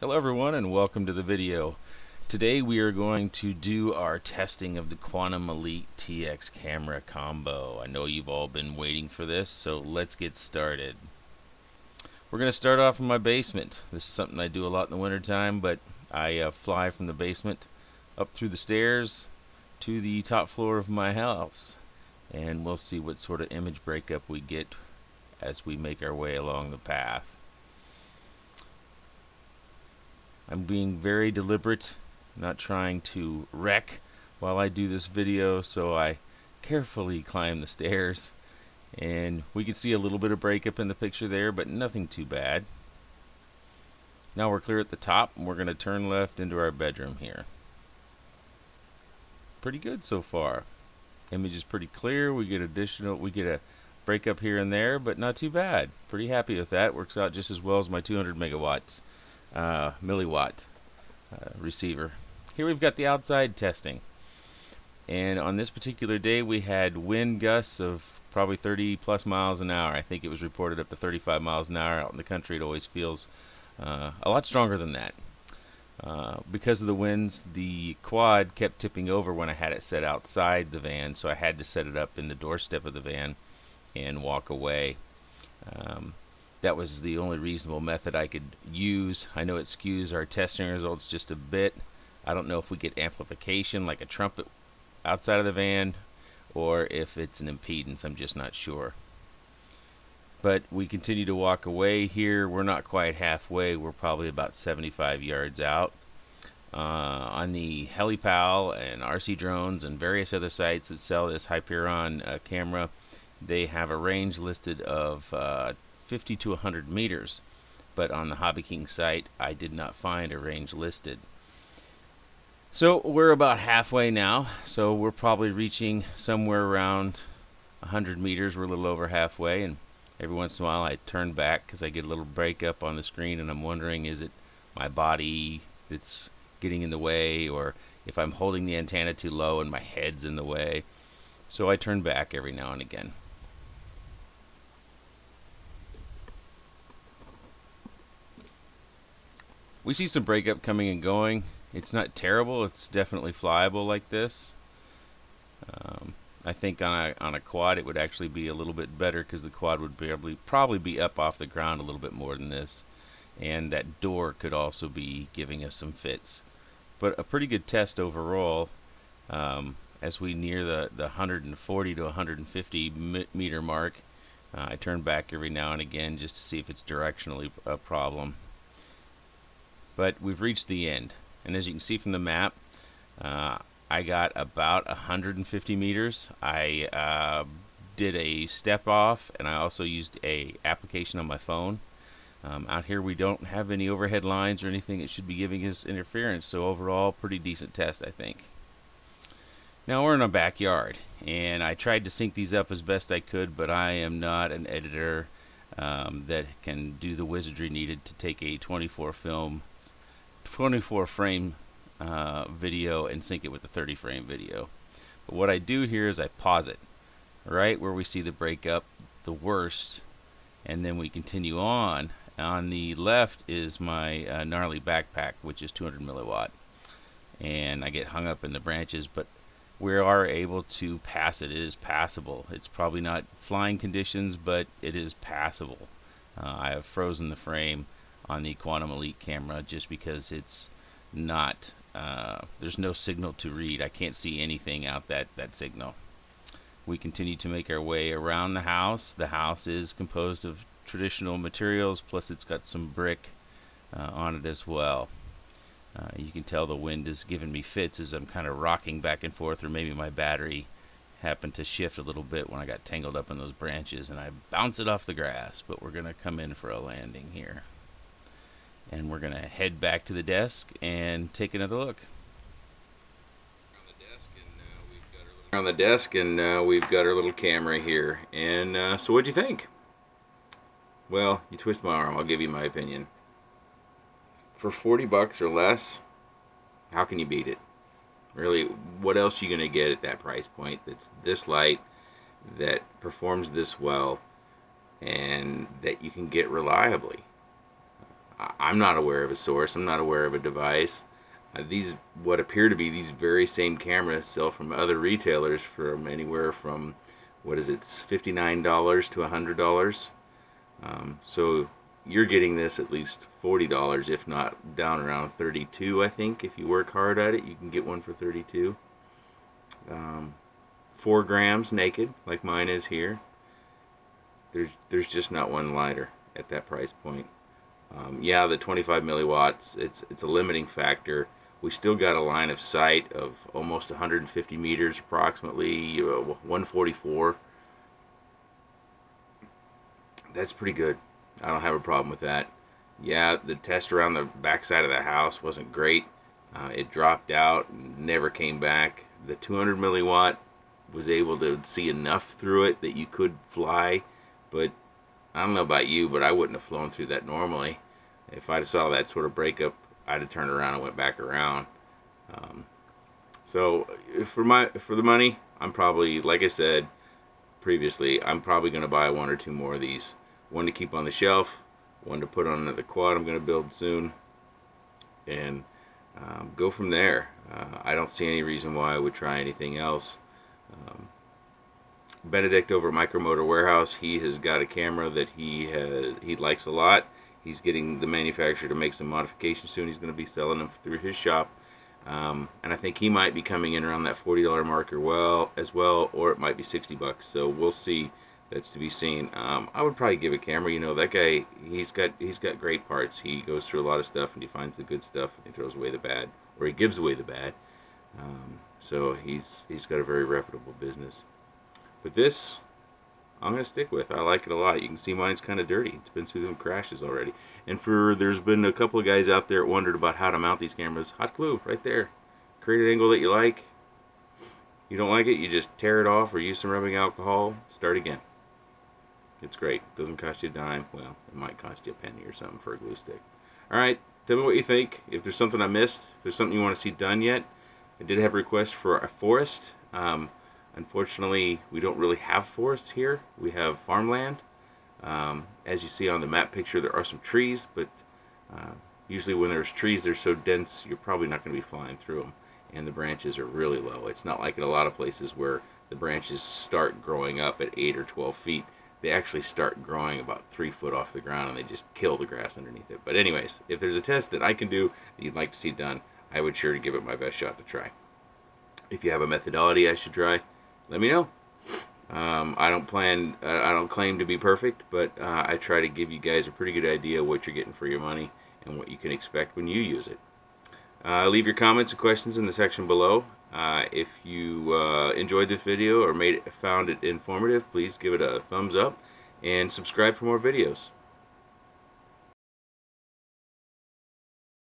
Hello everyone and welcome to the video. Today we are going to do our testing of the Quanum Elite TX camera combo. I know you've all been waiting for this, so let's get started. We're going to start off in my basement. This is something I do a lot in the wintertime, but I fly from the basement up through the stairs to the top floor of my house. And we'll see what sort of image breakup we get as we make our way along the path. I'm being very deliberate, not trying to wreck while I do this video, so I carefully climb the stairs. And we can see a little bit of breakup in the picture there, but nothing too bad. Now we're clear at the top, and we're going to turn left into our bedroom here. Pretty good so far. Image is pretty clear. We get a breakup here and there, but not too bad. Pretty happy with that. Works out just as well as my 200 megawatts. Milliwatt receiver. Here we've got the outside testing, and on this particular day we had wind gusts of probably 30 plus miles an hour. I think it was reported up to 35 miles an hour. Out in the country it always feels a lot stronger than that. Because of the winds, the quad kept tipping over when I had it set outside the van, so I had to set it up in the doorstep of the van and walk away. That was the only reasonable method I could use. I know it skews our testing results just a bit. I don't know if we get amplification like a trumpet outside of the van or if it's an impedance. I'm just not sure. But we continue to walk away here. We're not quite halfway. We're probably about 75 yards out. On the HeliPal and RC drones and various other sites that sell this Hyperion camera, they have a range listed of 50 to 100 meters, but on the Hobby King site I did not find a range listed. So we're about halfway now, so we're probably reaching somewhere around 100 meters. We're a little over halfway, and every once in a while I turn back because I get a little breakup on the screen, and I'm wondering, is it my body that's getting in the way, or if I'm holding the antenna too low and my head's in the way. So I turn back every now and again. We see some breakup coming and going. It's not terrible. It's definitely flyable like this. I think on a quad it would actually be a little bit better because the quad would probably be up off the ground a little bit more than this. And that door could also be giving us some fits. But a pretty good test overall. As we near the 140 to 150 meter mark, I turn back every now and again just to see if it's directionally a problem. But we've reached the end, and as you can see from the map, I got about 150 meters. I did a step off, and I also used a application on my phone. Out here we don't have any overhead lines or anything that should be giving us interference, so overall pretty decent test, I think. Now we're in a backyard, and I tried to sync these up as best I could, but I am not an editor that can do the wizardry needed to take a 24 frame video and sync it with the 30 frame video. But what I do here is I pause it right where we see the breakup the worst, and then we continue on. On the left is my gnarly backpack, which is 200 milliwatt, and I get hung up in the branches, but we are able to pass it. It is passable. It's probably not flying conditions, but it is passable. I have frozen the frame on the Quanum Elite camera just because it's not, there's no signal to read. I can't see anything out that signal. We continue to make our way around the house. The house is composed of traditional materials, plus it's got some brick on it as well. You can tell the wind is giving me fits as I'm kind of rocking back and forth, or maybe my battery happened to shift a little bit when I got tangled up in those branches and I bounce it off the grass. But we're going to come in for a landing here, and we're going to head back to the desk and take another look. On the desk, and we've got our little camera here. And so what'd you think? Well, you twist my arm, I'll give you my opinion. For 40 bucks or less, how can you beat it? Really, what else are you going to get at that price point that's this light, that performs this well, and that you can get reliably? I'm not aware of a source. I'm not aware of a device. These, what appear to be these very same cameras, sell from other retailers from anywhere from, what is it, $59 to $100. So you're getting this at least $40, if not down around 32. I think if you work hard at it, you can get one for 32. 4 grams naked, like mine is here. There's just not one lighter at that price point. Yeah, the 25 milliwatts, it's a limiting factor. We still got a line of sight of almost 150 meters, approximately 144. That's pretty good. I don't have a problem with that. Yeah, the test around the backside of the house wasn't great. It dropped out and never came back. The 200 milliwatt was able to see enough through it that you could fly, but I don't know about you, but I wouldn't have flown through that normally. If I'd saw that sort of breakup, I'd have turned around and went back around. So for the money, I'm probably, like I said previously, I'm probably going to buy 1 or 2 more of these. One to keep on the shelf, one to put on the quad I'm going to build soon, and go from there. I don't see any reason why I would try anything else. Benedict over at Micromotor Warehouse, he has got a camera that he likes a lot. He's getting the manufacturer to make some modifications soon. He's going to be selling them through his shop, and I think he might be coming in around that $40 mark as well, or it might be $60. So we'll see. That's to be seen. I would probably give a camera. You know, that guy, he's got great parts. He goes through a lot of stuff and he finds the good stuff and he throws away the bad, or he gives away the bad. So he's got a very reputable business. But this, I'm going to stick with. I like it a lot. You can see mine's kind of dirty. It's been through some crashes already. And there's been a couple of guys out there that wondered about how to mount these cameras. Hot glue, right there. Create an angle that you like. You don't like it, you just tear it off or use some rubbing alcohol. Start again. It's great. It doesn't cost you a dime. Well, it might cost you a penny or something for a glue stick. Alright, tell me what you think. If there's something I missed, if there's something you want to see done yet. I did have a request for a forest. Unfortunately, we don't really have forests here. We have farmland. As you see on the map picture, there are some trees, but usually when there's trees, they're so dense, you're probably not going to be flying through them. And the branches are really low. It's not like in a lot of places where the branches start growing up at 8 or 12 feet. They actually start growing about 3 foot off the ground and they just kill the grass underneath it. But anyways, if there's a test that I can do that you'd like to see done, I would sure to give it my best shot to try. If you have a methodology I should try, let me know. I don't claim to be perfect, but I try to give you guys a pretty good idea of what you're getting for your money and what you can expect when you use it. Leave your comments and questions in the section below. If you enjoyed this video or found it informative, please give it a thumbs up and subscribe for more videos.